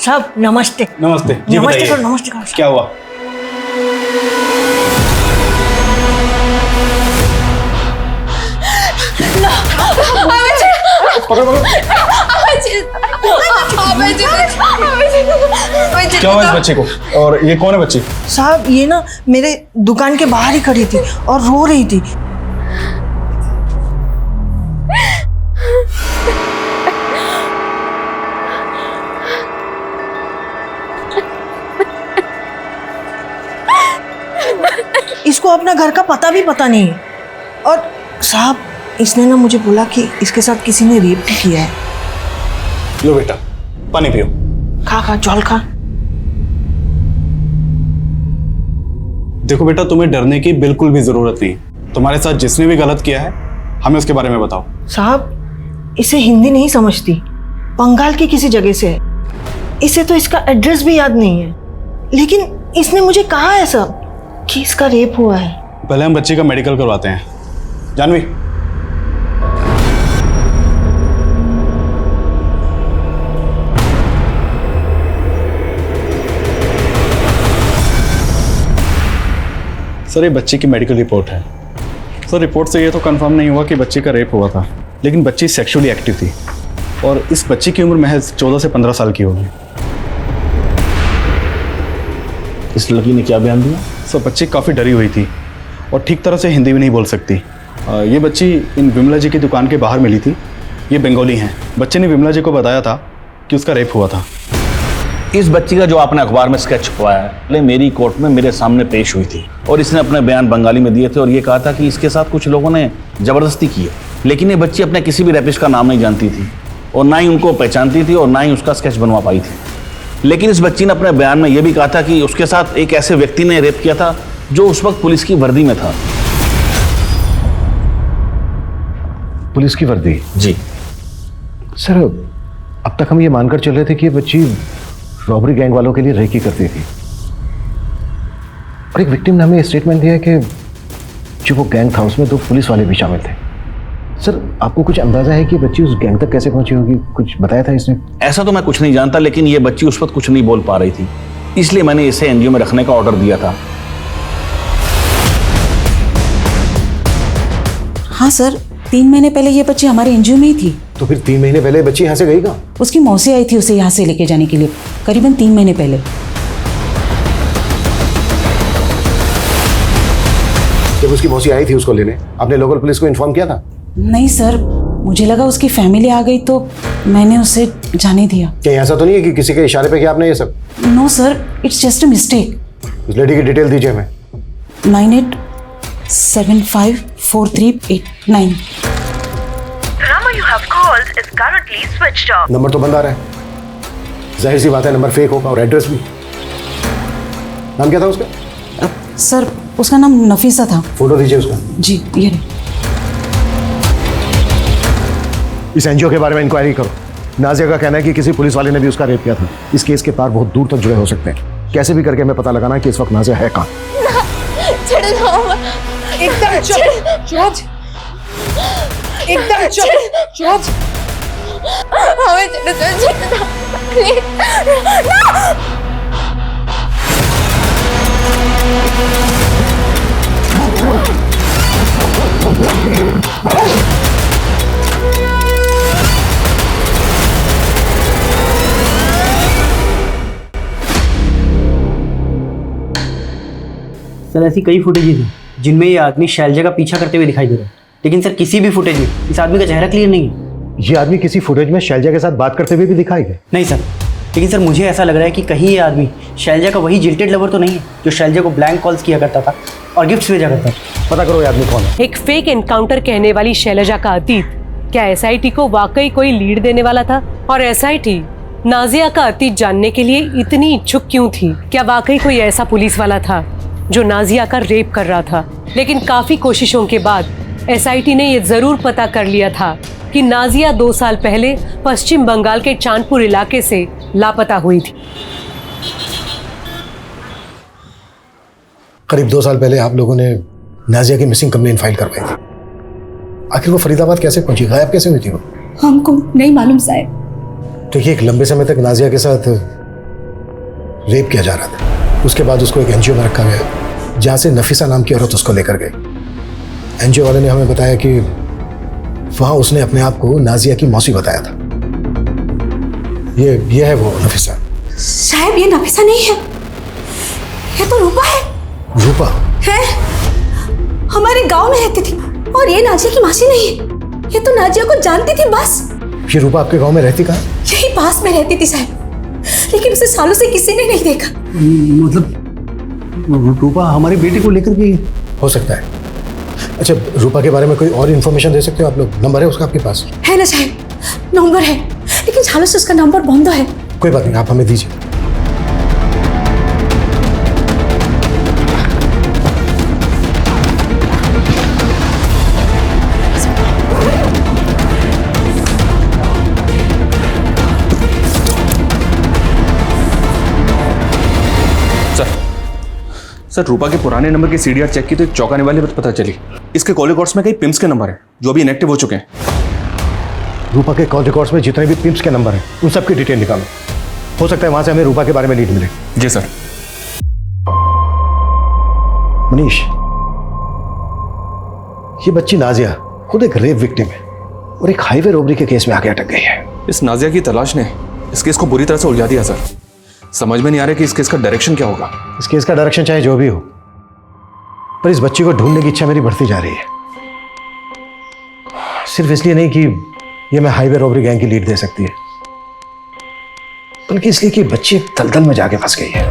সব নমস্তে। नमस्ते जी, नमस्ते बताइए। करो, नमस्ते करो। क्या हुआ? क्या हुआ इस बच्चे को? और ये कौन है बच्ची? साहब ये ना मेरे दुकान के बाहर ही खड़ी थी और रो रही थी। इसको अपना घर का पता भी पता नहीं है। और साहब इसने ना मुझे बोला कि इसके साथ किसी ने रेप भी किया है। लो बेटा, पानी पियो। खा खा जल खा। देखो बेटा, तुम्हें डरने की बिल्कुल भी जरूरत नहीं। तुम्हारे साथ जिसने भी गलत किया है हमें उसके बारे में बताओ। साहब इसे हिंदी नहीं समझती, बंगाल की किसी जगह से है। इसे तो इसका एड्रेस भी याद नहीं है, लेकिन इसने मुझे कहा है सब कि इसका रेप हुआ है। पहले हम बच्ची का मेडिकल करवाते हैं। जानवी, सर ये बच्ची की मेडिकल रिपोर्ट है। सर रिपोर्ट से ये तो कंफर्म नहीं हुआ कि बच्ची का रेप हुआ था, लेकिन बच्ची सेक्सुअली एक्टिव थी और इस बच्ची की उम्र महज 14 से 15 साल की होगी। इस लड़की ने क्या बयान दिया? सर बच्ची काफ़ी डरी हुई थी और ठीक तरह से हिंदी भी नहीं बोल सकती। ये बच्ची इन विमला जी की दुकान के बाहर मिली थी। ये बंगाली हैं। बच्चे ने विमला जी को बताया था कि उसका रेप हुआ था। इस बच्ची का जो आपने अखबार में स्केच छपवाया है, पहले मेरी कोर्ट में मेरे सामने पेश हुई थी और इसने अपने बयान बंगाली में दिए थे और ये कहा था कि इसके साथ कुछ लोगों ने जबरदस्ती की है। लेकिन ये बच्ची अपने किसी भी रेपिस्ट का नाम नहीं जानती थी और ना ही उनको पहचानती थी और ना ही उसका स्केच बनवा पाई थी। लेकिन इस बच्ची ने अपने बयान में यह भी कहा था कि उसके साथ एक ऐसे व्यक्ति ने रेप किया था जो उस वक्त पुलिस की वर्दी में था। पुलिस की वर्दी? जी सर, अब तक हम ये मानकर चल रहे थे कि ये बच्ची रॉबरी गैंग वालों के लिए रेकी करती थी और एक विक्टिम ने हमें स्टेटमेंट दिया कि जो वो गैंग था उसमें 2 पुलिस वाले भी शामिल थे। सर आपको कुछ अंदाजा है कि बच्ची उस गैंग तक कैसे पहुंची होगी? कुछ बताया था इसने? ऐसा तो मैं कुछ नहीं जानता, लेकिन ये बच्ची उस वक्त कुछ नहीं बोल पा रही थी, इसलिए मैंने इसे एनजीओ में रखने का ऑर्डर दिया था। हाँ सर, 3 महीने पहले ये बच्ची हमारे एनजीओ में ही थी। तो फिर 3 महीने पहले बच्ची यहाँ से गई कहाँ? उसकी मौसी आई थी उसे यहाँ से लेके जाने के लिए, करीबन 3 महीने पहले। जब उसकी मौसी आई थी उसको लेने, आपने लोकल पुलिस को इन्फॉर्म किया था? नहीं सर, मुझे लगा उसकी फैमिली आ गई तो मैंने उसे जाने दिया। क्या ऐसा तो नहीं है कि किसी के इशारे पे किया आपने ये सब? No sir, it's just a mistake. उस लेडी की डिटेल दीजिए हमें। 98754389। नंबर तो बंद आ रहा है, जाहिर सी बात है नंबर फेक होगा और एड्रेस भी। नाम क्या था उसका? सर उसका नाम नफीसा था। फोटो दीजिए उसका। जी ये रहे। इस एनजीओ के बारे में इंक्वायरी करो। नाजिया का कहना है कि किसी पुलिस वाले ने भी उसका रेप किया था। इस केस के तार बहुत दूर तक जुड़े हो सकते हैं। कैसे भी करके हमें पता लगाना कि इस वक्त नाजिया है कहाँ। एकदम चुप, एकदम चुप। हमें सर ऐसी कई फुटेजेस हैं जिनमें ये आदमी शैलजा का पीछा करते हुए दिखाई दे रहा है, लेकिन सर किसी भी फुटेज में इस आदमी का चेहरा क्लियर नहीं है। ये आदमी किसी फुटेज में शैलजा के साथ बात करते हुए भी दिखाई गए? नहीं सर, लेकिन सर मुझे ऐसा लग रहा है कि कहीं ये आदमी शैलजा का वही जिल्टेड लवर तो नहीं है जो शैलजा को ब्लैंक कॉल्स किया करता था और गिफ्ट्स भेजा करता था। पता करो ये आदमी कौन है। एक फेक एनकाउंटर कहने वाली शैलजा का अतीत क्या एसआईटी को वाकई कोई लीड देने वाला था? और एसआईटी नाजिया का अतीत जानने के लिए इतनी इच्छुक क्यों थी? क्या वाकई कोई ऐसा पुलिस वाला था जो नाजिया का रेप कर रहा था? लेकिन काफी कोशिशों के बाद एसआईटी ने यह जरूर पता कर लिया था कि नाजिया 2 साल पहले पश्चिम बंगाल के चांदपुर इलाके से लापता हुई थी। करीब 2 साल पहले आप लोगों ने नाजिया की मिसिंग कंप्लेंट फाइल करवाई थी। आखिर वो फरीदाबाद कैसे पहुंची? गायब कैसे हुई थी वो? हमको नहीं मालूम साहब। देखिए, एक लंबे समय तक नाजिया के साथ रेप किया जा रहा था। उसके बाद उसको एक एनजीओ में रखा गया जहाँ से नफीसा नाम की औरत उसको लेकर गई। एनजीओ वाले ने हमें बताया कि वहाँ उसने अपने आप को नाजिया की मौसी बताया था। ये है वो नफीसा। साहब ये नफीसा नहीं है, ये तो रूपा है। रूपा है, हमारे गांव में रहती थी और ये नाजिया की मासी नहीं है। ये तो नाजिया को जानती थी बस। ये रूपा आपके गांव में रहती कहाँ? यही पास में रहती थी साहब, लेकिन उसे सालों से किसी ने नहीं देखा। मतलब रूपा हमारी बेटी को लेकर गई? हो सकता है। अच्छा, रूपा के बारे में कोई और इन्फॉर्मेशन दे सकते हो आप लोग? नंबर है उसका आपके पास? है ना साहब, नंबर है, लेकिन सालों से उसका नंबर बंद है। कोई बात नहीं, आप हमें दीजिए। सर रूपा के पुराने नंबर की सीडीआर चेक की तो एक चौंकाने वाली बात पता चली। इसके कॉल रिकॉर्ड्स में कई पिम्स के नंबर हैं जो अभी इनएक्टिव हो चुके हैं। रूपा के कॉल रिकॉर्ड्स में जितने भी पिम्स के नंबर हैं उन सबकी डिटेल निकालो। हो सकता है वहां से हमें रूपा के बारे में लीड मिले। जी सर। मनीष, ये बच्ची नाजिया खुद एक रेप विक्टिम है और एक हाईवे रॉबरी के केस में आके अटक गई है। इस नाजिया की तलाश ने इस केस को बुरी तरह से उलझा दिया सर। समझ में नहीं आ रहा कि इस केस का डायरेक्शन क्या होगा। इस केस का डायरेक्शन चाहे जो भी हो, पर इस बच्ची को ढूंढने की इच्छा मेरी बढ़ती जा रही है। सिर्फ इसलिए नहीं कि ये मैं हाईवे रॉबरी गैंग की लीड दे सकती है, बल्कि इसलिए कि बच्ची एक दलदल में जाके फंस गई है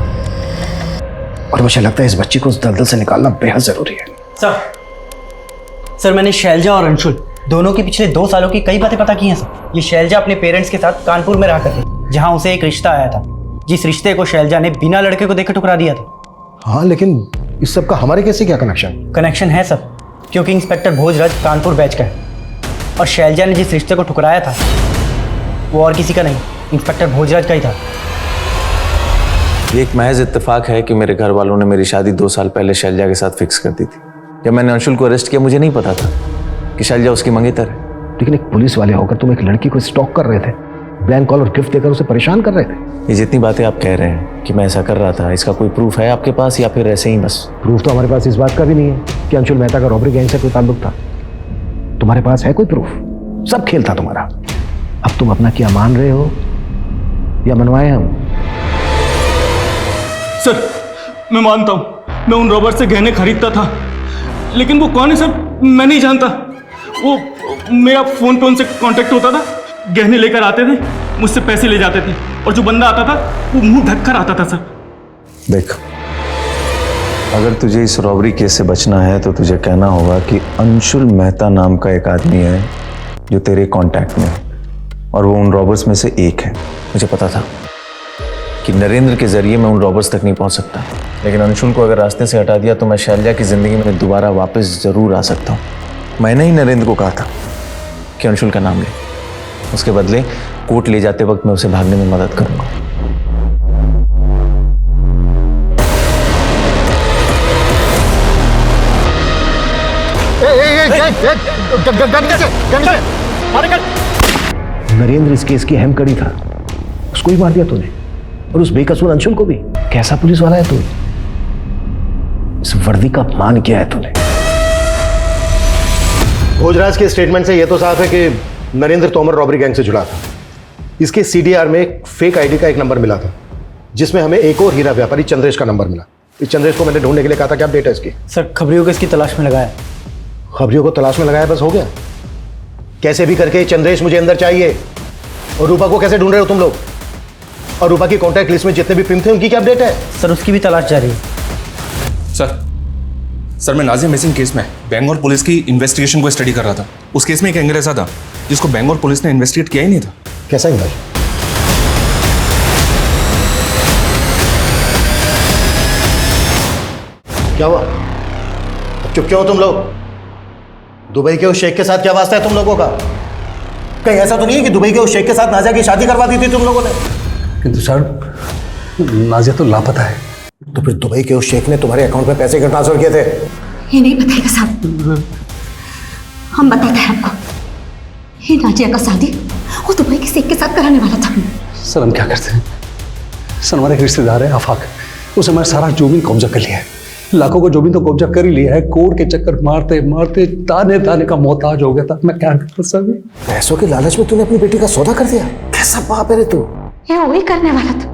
और मुझे लगता है इस बच्ची को उस दलदल से निकालना बेहद जरूरी है। सर मैंने शैलजा और अंशुल दोनों की पिछले 2 सालों की कई बातें पता की हैं सर। ये शैलजा अपने पेरेंट्स के साथ कानपुर में रहा करती, जहां उसे एक रिश्ता आया था, जिस रिश्ते को शैलजा ने बिना लड़के को देखे ठुकरा दिया था। हाँ, लेकिन इस सब का हमारे कैसे क्या कनेक्शन है सर, क्योंकि इंस्पेक्टर भोजराज कानपुर बैच का है और शैलजा ने जिस रिश्ते को ठुकराया था वो और किसी का नहीं, इंस्पेक्टर भोजराज का ही था। ये एक महज इत्तेफाक है कि मेरे घर वालों ने मेरी शादी 2 साल पहले शैलजा के साथ फिक्स कर दी थी। जब मैंने अंशुल को अरेस्ट किया मुझे नहीं पता था कि शैलजा उसकी मंगेतर है। लेकिन एक पुलिस वाले होकर तुम एक लड़की को स्टॉक कर रहे थे, ब्लैंक कॉल और गिफ्ट देकर उसे परेशान कर रहे थे। ये जितनी बातें आप कह रहे हैं कि मैं ऐसा कर रहा था, इसका कोई प्रूफ है आपके पास या फिर ऐसे ही बस? प्रूफ तो हमारे पास इस बात का भी नहीं है कि अंशुल मेहता का रॉबरी गैंग से कोई ताल्लुक था। तुम्हारे पास है कोई प्रूफ? सब खेल था तुम्हारा। अब तुम अपना क्या मान रहे हो या मनवाए हम? सर मैं मानता हूं मैं उन रॉबर्ट से गहने खरीदता था, लेकिन वो कौन है सर मैं नहीं जानता। वो मेरा फोन पे उनसे कांटेक्ट होता था, गहने लेकर आते थे, मुझसे पैसे ले जाते थे और जो बंदा आता था वो मुंह ढक कर आता था सर। देख, अगर तुझे इस रॉबरी केस से बचना है तो तुझे कहना होगा कि अंशुल मेहता नाम का एक आदमी है जो तेरे कांटेक्ट में है और वो उन रॉबर्स में से एक है। मुझे पता था कि नरेंद्र के जरिए मैं उन रॉबर्स तक नहीं पहुंच सकता, लेकिन अंशुल को अगर रास्ते से हटा दिया तो मैं शैलजा की जिंदगी में दोबारा वापस जरूर आ सकता हूँ। मैंने ही नरेंद्र को कहा था कि अंशुल का नाम ले, उसके बदले कोर्ट ले जाते वक्त मैं उसे भागने में मदद करूंगा। नरेंद्र इस केस की अहम कड़ी था, उसको ही मार दिया तूने और उस बेकसूर अंशुल को भी। कैसा पुलिस वाला है तू? इस वर्दी का अपमान किया है तूने। भोजराज के स्टेटमेंट से यह तो साफ है कि नरेंद्र तोमर रॉबरी गैंग से जुड़ा था। इसके सीडीआर में एक फेक आईडी का एक नंबर मिला था जिसमें हमें एक और हीरा व्यापारी चंद्रेश का नंबर मिला। इस चंद्रेश को मैंने ढूंढने के लिए कहा था। क्या अपडेट है इसकी? सर खबरियों को इसकी तलाश में लगाया। खबरियों को तलाश में लगाया, बस हो गया? कैसे भी करके चंद्रेश मुझे अंदर चाहिए। और रूपा को कैसे ढूंढ रहे हो तुम लोग? और रूपा की कॉन्टैक्ट लिस्ट में जितने भी पिम थे उनकी क्या अपडेट है? सर उसकी भी तलाश जारी है। सर मैं नाजिया मिसिंग केस में बेंगलोर पुलिस की इन्वेस्टिगेशन को स्टडी कर रहा था। उस केस में एक एंगल ऐसा था जिसको बेंगलोर पुलिस ने इन्वेस्टिगेट किया ही नहीं था। कैसा एंगल? क्या हुआ? अब चुप क्यों हो तुम लोग? दुबई के उस शेख के साथ क्या वास्ता है तुम लोगों का? कहीं ऐसा तो नहीं है कि दुबई के उस शेख के साथ नाजिया की शादी करवा दी थी तुम लोगों ने? किंतु सर नाजिया तो लापता है। तो फिर दुबई के उस शेख ने तुम्हारे अकाउंट में पैसे ट्रांसफर किए थे? ये नहीं बताएगा साहब, हम बताते हैं आपको। ये नाजिया का शादी वो दुबई के शेख के साथ कराने वाला था। सर हम क्या करते हैं? सर हमारे एक रिश्तेदार है आफाक, उसने हमारा सारा जमीन कब्जा कर लिया है। लाखों को जमीन तो कब्जा कर ही लिया है। कोर्ट के चक्कर मारते मारते ताने ताने का मोहताज हो गया था। मैं क्या करता सर? पैसों के लालच में तूने अपनी बेटी का सौदा कर दिया? कैसा बाप है रे तू? ये वही करने वाला था,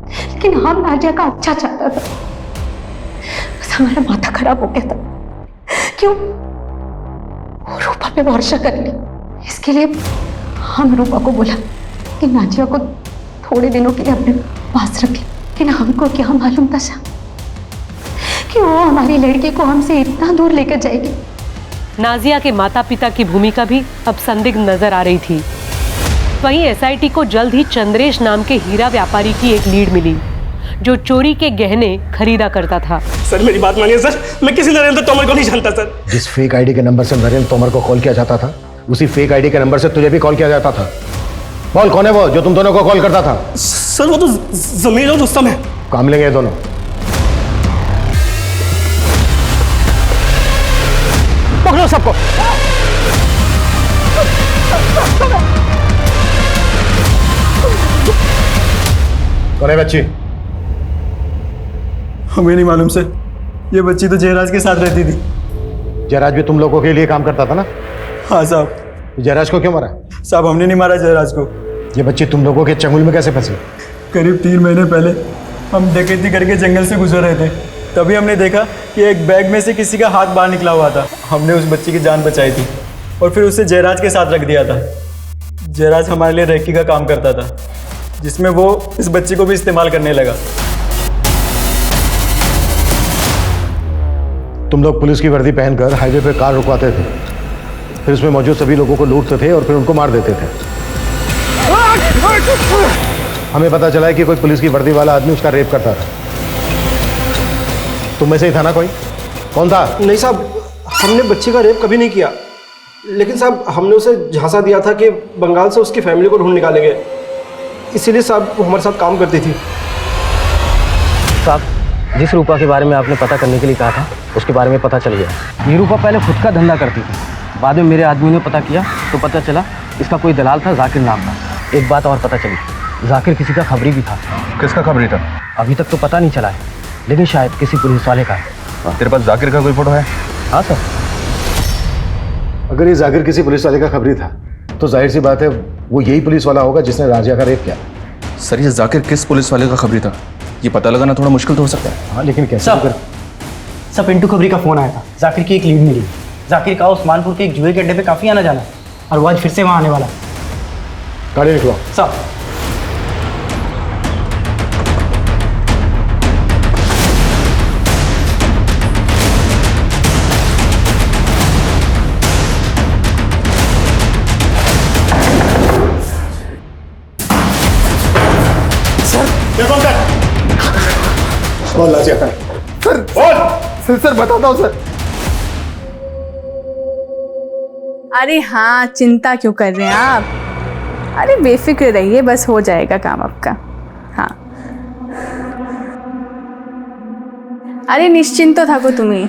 लेकिन हम नाजिया का अच्छा चाहता था। बस हमारा माथा खराब हो गया था। क्यों? वो रूपा पे भरोसा कर ली। इसके लिए हम रूपा को बोला कि नाजिया को थोड़े दिनों के लिए अपने पास रखे, लेकिन हमको क्या मालूम था कि वो हमारी लड़की को हमसे इतना दूर लेकर जाएगी। नाजिया के माता पिता की भूमिका भी अब संदिग्ध नजर आ रही थी। वहीं एसआईटी को जल्द ही चंद्रेश नाम के हीरा व्यापारी की एक लीड मिली जो चोरी के गहने खरीदा करता था। सर मेरी बात मानिए सर, मैं किसी नरेंद्र तोमर को नहीं जानता सर। जिस फेक आईडी के नंबर से नरेंद्र तोमर को कॉल किया जाता था उसी फेक आईडी के नंबर से तुझे भी कॉल किया जाता था। बोल कौन है वो जो तुम दोनों को कॉल करता था? सर वो तो जमीर और रुस्तम है। काम लेंगे दोनों। कौन है बच्ची? हमें नहीं मालूम सर, ये बच्ची तो जयराज के साथ रहती थी। जयराज भी तुम लोगों के लिए काम करता था ना? हाँ साहब। जयराज को क्यों मारा? साहब हमने नहीं मारा जयराज को। ये बच्ची तुम लोगों के चंगुल में कैसे फंसी? करीब 3 महीने पहले हम डकैती करके जंगल से गुजर रहे थे, तभी हमने देखा कि एक बैग में से किसी का हाथ बाहर निकला हुआ था। हमने उस बच्ची की जान बचाई थी और फिर उसे जयराज के साथ रख दिया था। जयराज हमारे लिए रेकी का काम करता था, जिसमें वो इस बच्ची को भी इस्तेमाल करने लगा। तुम लोग पुलिस की वर्दी पहनकर हाईवे पे कार रुकवाते थे, फिर उसमें मौजूद सभी लोगों को लूटते थे और फिर उनको मार देते थे। हमें पता चला है कि कोई पुलिस की वर्दी वाला आदमी उसका रेप करता था। तुम में से ही था ना कोई? कौन था? नहीं साहब, हमने बच्चे का रेप कभी नहीं किया, लेकिन साहब हमने उसे झांसा दिया था कि बंगाल से उसकी फैमिली को ढूंढ निकालेंगे, इसीलिए साहब वो हमारे साथ काम करती थी। साहब, जिस रूपा के बारे में आपने पता करने के लिए कहा था, उसके बारे में पता चल गया। ये रूपा पहले खुद का धंधा करती थी, बाद में मेरे आदमी ने पता किया तो पता चला इसका कोई दलाल था, जाकिर नाम का। एक बात और पता चली, जाकिर किसी का खबरी भी था। किसका खबरी था? अभी तक तो पता नहीं चला है, लेकिन शायद किसी पुलिस वाले का है। तेरे पास जाकिर का कोई फोटो है? हाँ सर। अगर ये जाकिर किसी पुलिस वाले का खबरी था तो जाहिर सी बात है वो यही पुलिस वाला होगा जिसने राजिया का रेप किया। सर, ये जाकिर किस पुलिस वाले का खबरी था ये पता लगाना थोड़ा मुश्किल तो हो सकता है। हाँ, लेकिन कैसे? सब पिंटू खबरी का फोन आया था, जाकिर की एक लीड मिली। जाकिर का उस्मानपुर के एक जुए के अड्डे पे काफी आना जाना, और वो आज फिर से वहाँ आने वाला। गाड़ी निकलो। सब बोल राजिया का। सर सर बताता हूँ सर। अरे हाँ, चिंता क्यों कर रहे हैं आप? अरे बेफिक्र रहिए, बस हो जाएगा काम आपका। हाँ, अरे निश्चिंत तो थको तुम्हें,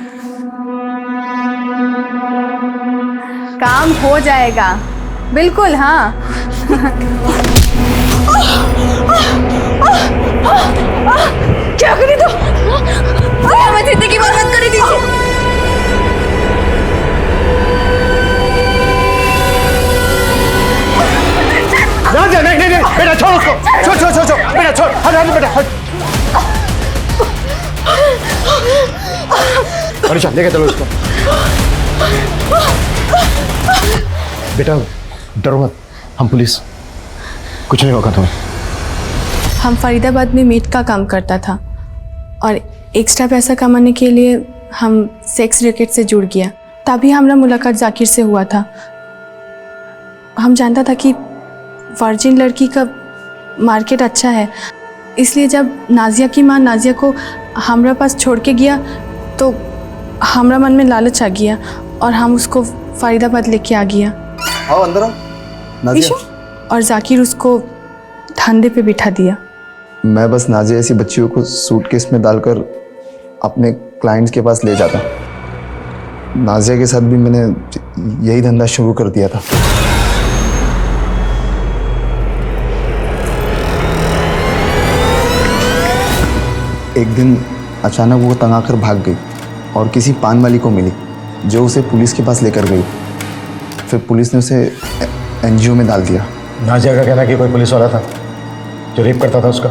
काम हो जाएगा बिल्कुल। हाँ क्या करी तो? हमें जिंदगी बर्बाद कर दी। नहीं, बेटा छोड़ उसको, छोड़ बेटा, छोड़, हट बेटा, हट। मनीषा लेके चलो इसको। बेटा डरो मत, हम पुलिस, कुछ नहीं होगा तुम्हें। हम फरीदाबाद में मेट का काम करता था और एक्स्ट्रा पैसा कमाने के लिए हम सेक्स रैकेट से जुड़ गया। तभी हमारा मुलाकात जाकिर से हुआ था। हम जानता था कि वर्जिन लड़की का मार्केट अच्छा है, इसलिए जब नाजिया की माँ नाजिया को हमारा पास छोड़ के गया तो हमारा मन में लालच आ गया और हम उसको फरीदाबाद लेके आ गया। आओ अंदर आओ नाजिया। और जाकिर उसको धंधे पे बिठा दिया। मैं बस नाजिया ऐसी बच्चियों को सूटकेस में डालकर अपने क्लाइंट्स के पास ले जाता। नाजिया के साथ भी मैंने यही धंधा शुरू कर दिया था। एक दिन अचानक वो तंग आकर भाग गई और किसी पान वाली को मिली जो उसे पुलिस के पास लेकर गई। फिर पुलिस ने उसे एनजीओ में डाल दिया। नाजिया का कहना कि कोई पुलिस वाला था जो रेप करता था उसका?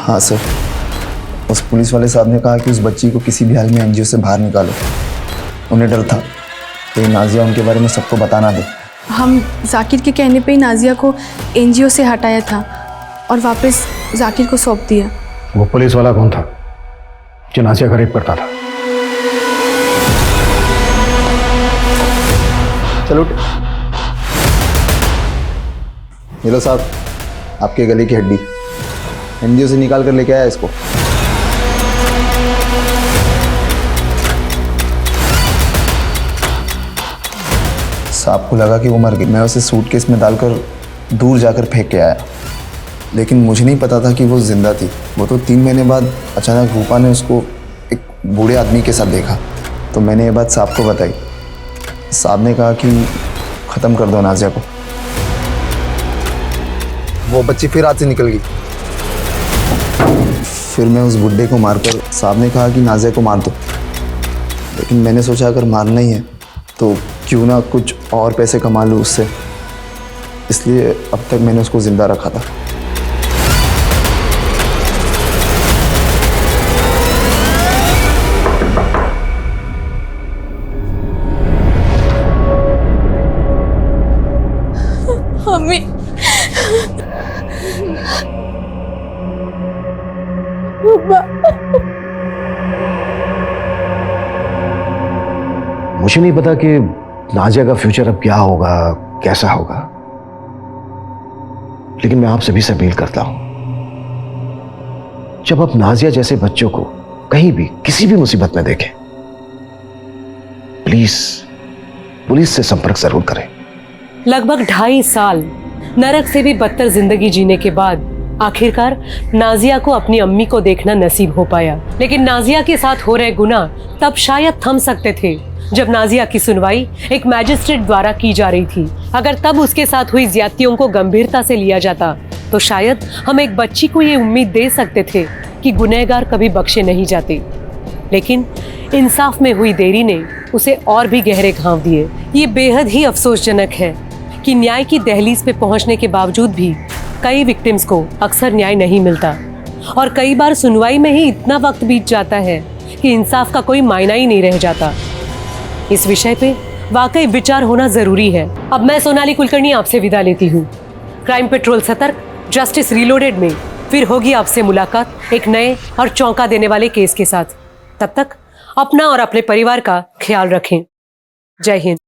हाँ सर, उस पुलिस वाले साहब ने कहा कि उस बच्ची को किसी भी हाल में एनजीओ से बाहर निकालो। उन्हें डर था कि नाजिया उनके बारे में सबको बता ना दे। हम जाकिर के कहने पे ही नाजिया को एनजीओ से हटाया था और वापस जाकिर को सौंप दिया। वो पुलिस वाला कौन था जो नाजिया का रेप करता था? चलो ये लो साहब, आपके गले की हड्डी एनजीओ से निकाल कर लेके आया इसको। साहब को लगा कि वो मर गई। मैं उसे सूटकेस में डालकर दूर जाकर फेंक के आया, लेकिन मुझे नहीं पता था कि वो जिंदा थी। वो तो 3 महीने बाद अचानक रूपा ने उसको एक बूढ़े आदमी के साथ देखा, तो मैंने ये बात साहब को बताई। साहब ने कहा कि ख़त्म कर दो नाजिया को। वो बच्ची फिर हाथ से निकल गई। फिर मैं उस बुड्ढे को मारकर साहब ने कहा कि नाजिया को मार दो, लेकिन मैंने सोचा अगर मारना ही है तो क्यों ना कुछ और पैसे कमा लूँ उससे, इसलिए अब तक मैंने उसको ज़िंदा रखा था। हमें मुझे नहीं पता कि नाजिया का फ्यूचर अब क्या होगा, कैसा होगा, लेकिन मैं आप सभी से अपील करता हूं, जब आप नाजिया जैसे बच्चों को कहीं भी किसी भी मुसीबत में देखें, प्लीज पुलिस से संपर्क जरूर करें। लगभग 2.5 साल नरक से भी बदतर जिंदगी जीने के बाद आखिरकार नाजिया को अपनी अम्मी को देखना नसीब हो पाया। लेकिन नाजिया के साथ हो रहे गुनाह तब शायद थम सकते थे जब नाजिया की सुनवाई एक मैजिस्ट्रेट द्वारा की जा रही थी। अगर तब उसके साथ हुई ज्यादतियों को गंभीरता से लिया जाता तो शायद हम एक बच्ची को ये उम्मीद दे सकते थे कि गुनहगार कभी बख्शे नहीं जाते। लेकिन इंसाफ में हुई देरी ने उसे और भी गहरे घाव दिए। ये बेहद ही अफसोसजनक है कि न्याय की दहलीज पे पहुंचने के बावजूद भी कई विक्टिम्स को अक्सर न्याय नहीं मिलता और कई बार सुनवाई में ही इतना वक्त बीत जाता है कि इंसाफ का कोई मायना ही नहीं रह जाता। इस विषय पे वाकई विचार होना जरूरी है। अब मैं सोनाली कुलकर्णी आपसे विदा लेती हूँ। क्राइम पेट्रोल सतर्क, जस्टिस रीलोडेड में फिर होगी आपसे मुलाकात एक नए और चौंका देने वाले केस के साथ। तब तक अपना और अपने परिवार का ख्याल रखें। जय हिंद।